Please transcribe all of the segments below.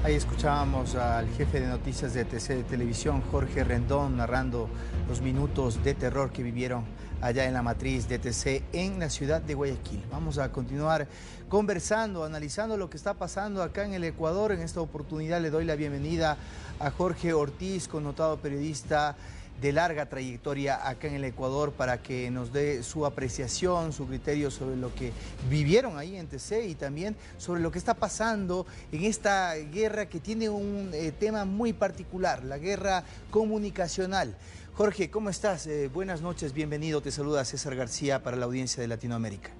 Ahí escuchábamos al jefe de noticias de TC de Televisión, Jorge Rendón, narrando los minutos de terror que vivieron allá en la matriz de TC en la ciudad de Guayaquil. Vamos a continuar conversando, analizando lo que está pasando acá en el Ecuador. En esta oportunidad le doy la bienvenida a Jorge Ortiz, connotado periodista de larga trayectoria acá en el Ecuador, para que nos dé su apreciación, su criterio sobre lo que vivieron ahí en TC y también sobre lo que está pasando en esta guerra que tiene un tema muy particular, la guerra comunicacional. Jorge, ¿cómo estás? Buenas noches, bienvenido. Te saluda César García para la audiencia de Latinoamérica.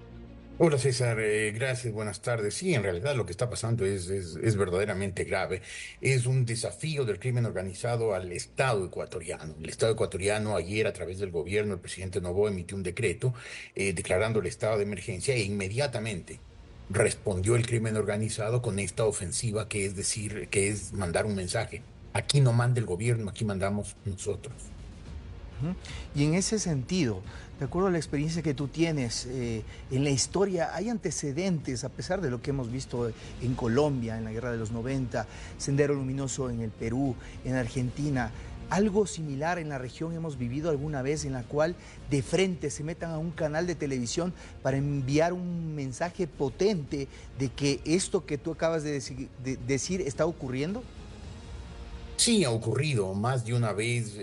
Hola César, gracias, buenas tardes. Sí, en realidad lo que está pasando es verdaderamente grave. Es un desafío del crimen organizado al Estado ecuatoriano. El Estado ecuatoriano ayer, a través del gobierno, el presidente Noboa emitió un decreto declarando el estado de emergencia e inmediatamente respondió el crimen organizado con esta ofensiva, que es decir, que es mandar un mensaje. Aquí no manda el gobierno, aquí mandamos nosotros. Ujú. Y en ese sentido, de acuerdo a la experiencia que tú tienes en la historia, ¿hay antecedentes, a pesar de lo que hemos visto en Colombia, en la guerra de los 90, Sendero Luminoso en el Perú, en Argentina? ¿Algo similar en la región hemos vivido alguna vez, en la cual de frente se metan a un canal de televisión para enviar un mensaje potente de que esto que tú acabas de decir está ocurriendo? Sí, ha ocurrido más de una vez.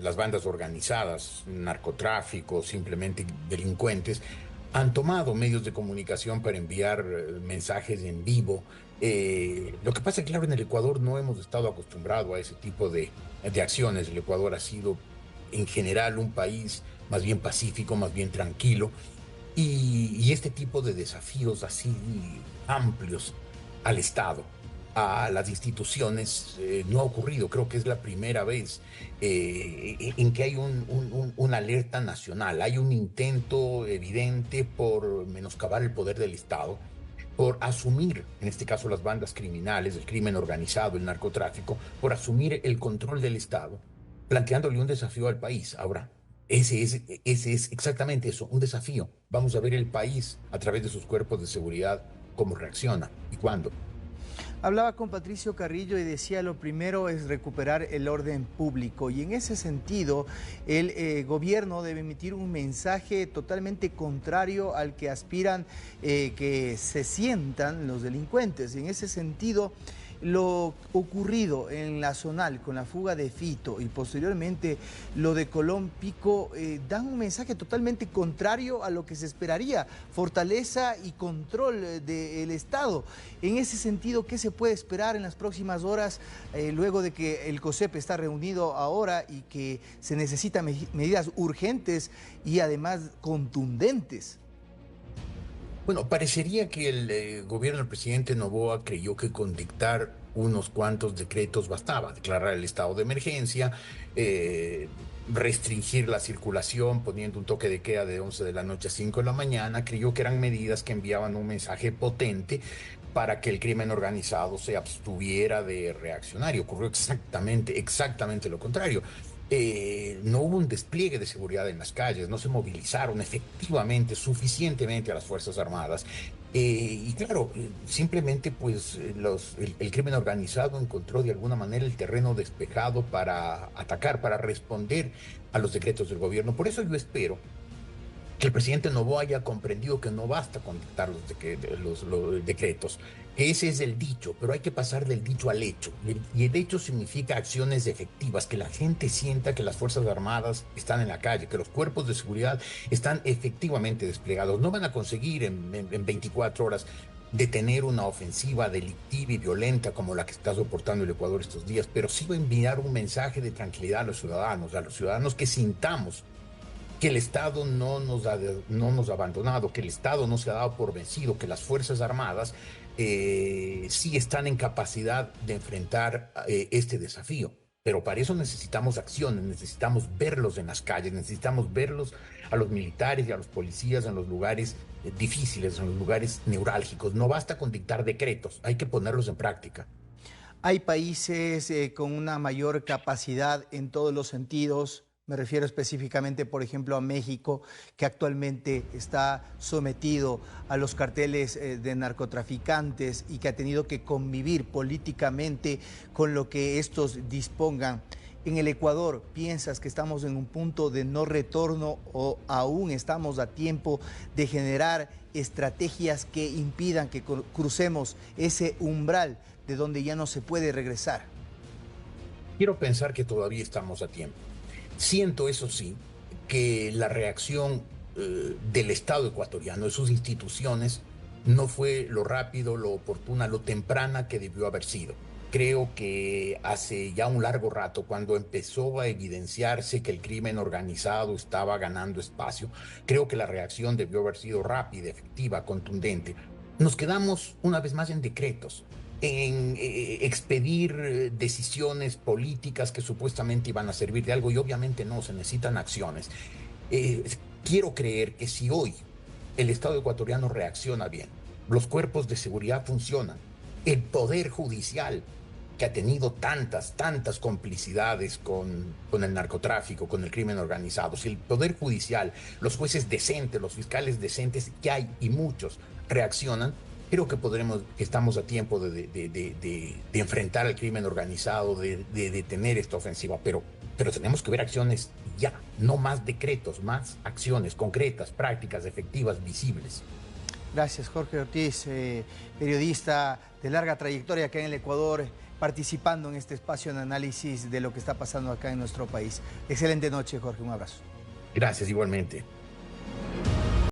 Las bandas organizadas, narcotráfico, simplemente delincuentes, han tomado medios de comunicación para enviar mensajes en vivo. Lo que pasa es que, claro, en el Ecuador no hemos estado acostumbrados a ese tipo de acciones. El Ecuador ha sido, en general, un país más bien pacífico, más bien tranquilo. Y este tipo de desafíos así amplios al Estado, a las instituciones, no ha ocurrido. Creo que es la primera vez en que hay una alerta nacional. Hay un intento evidente por menoscabar el poder del Estado, por asumir, en este caso las bandas criminales, el crimen organizado, el narcotráfico, por asumir el control del Estado, planteándole un desafío al país. Ahora, ese es exactamente eso, un desafío. Vamos a ver el país a través de sus cuerpos de seguridad cómo reacciona y cuándo. Hablaba con Patricio Carrillo y decía: lo primero es recuperar el orden público, y en ese sentido el gobierno debe emitir un mensaje totalmente contrario al que aspiran que se sientan los delincuentes. En ese sentido, lo ocurrido en la Zonal con la fuga de Fito y posteriormente lo de Colón Pico dan un mensaje totalmente contrario a lo que se esperaría: fortaleza y control del Estado. En ese sentido, ¿qué se puede esperar en las próximas horas, luego de que el COSEP está reunido ahora y que se necesitan medidas urgentes y además contundentes? Bueno, parecería que el gobierno del presidente Noboa creyó que con dictar unos cuantos decretos bastaba: declarar el estado de emergencia, eh, restringir la circulación poniendo un toque de queda de 11 de la noche a 5 de la mañana. Creyó que eran medidas que enviaban un mensaje potente para que el crimen organizado se abstuviera de reaccionar. Y ocurrió exactamente lo contrario. No hubo un despliegue de seguridad en las calles, no se movilizaron efectivamente, suficientemente a las Fuerzas Armadas. Y claro, simplemente pues el crimen organizado encontró de alguna manera el terreno despejado para atacar, para responder a los decretos del gobierno. Por eso yo espero que el presidente Noboa haya comprendido que no basta con dictar los decretos. Ese es el dicho, pero hay que pasar del dicho al hecho. Y el hecho significa acciones efectivas, que la gente sienta que las Fuerzas Armadas están en la calle, que los cuerpos de seguridad están efectivamente desplegados. No van a conseguir en 24 horas detener una ofensiva delictiva y violenta como la que está soportando el Ecuador estos días, pero sí va a enviar un mensaje de tranquilidad a los ciudadanos que sintamos que el Estado no nos ha abandonado, que el Estado no se ha dado por vencido, que las Fuerzas Armadas sí están en capacidad de enfrentar este desafío. Pero para eso necesitamos acciones, necesitamos verlos en las calles, necesitamos verlos a los militares y a los policías en los lugares difíciles, en los lugares neurálgicos. No basta con dictar decretos, hay que ponerlos en práctica. Hay países con una mayor capacidad en todos los sentidos, Me refiero específicamente, por ejemplo, a México, que actualmente está sometido a los carteles de narcotraficantes y que ha tenido que convivir políticamente con lo que estos dispongan. En el Ecuador, ¿piensas que estamos en un punto de no retorno o aún estamos a tiempo de generar estrategias que impidan que crucemos ese umbral de donde ya no se puede regresar? Quiero pensar que todavía estamos a tiempo. Siento, eso sí, que la reacción del Estado ecuatoriano, de sus instituciones, no fue lo rápido, lo oportuna, lo temprana que debió haber sido. Creo que hace ya un largo rato, cuando empezó a evidenciarse que el crimen organizado estaba ganando espacio, creo que la reacción debió haber sido rápida, efectiva, contundente. Nos quedamos una vez más en decretos, en expedir decisiones políticas que supuestamente iban a servir de algo y obviamente no, se necesitan acciones. Eh, Quiero creer que si hoy el Estado ecuatoriano reacciona bien, los cuerpos de seguridad funcionan, el Poder Judicial, que ha tenido tantas complicidades con el narcotráfico, con el crimen organizado, si el Poder Judicial, los jueces decentes, los fiscales decentes, que hay y muchos, reaccionan, creo que estamos a tiempo de enfrentar al crimen organizado, de detener esta ofensiva, pero tenemos que ver acciones ya, no más decretos, más acciones concretas, prácticas, efectivas, visibles. Gracias, Jorge Ortiz, periodista de larga trayectoria acá en el Ecuador, participando en este espacio de análisis de lo que está pasando acá en nuestro país. Excelente noche, Jorge, un abrazo. Gracias, igualmente.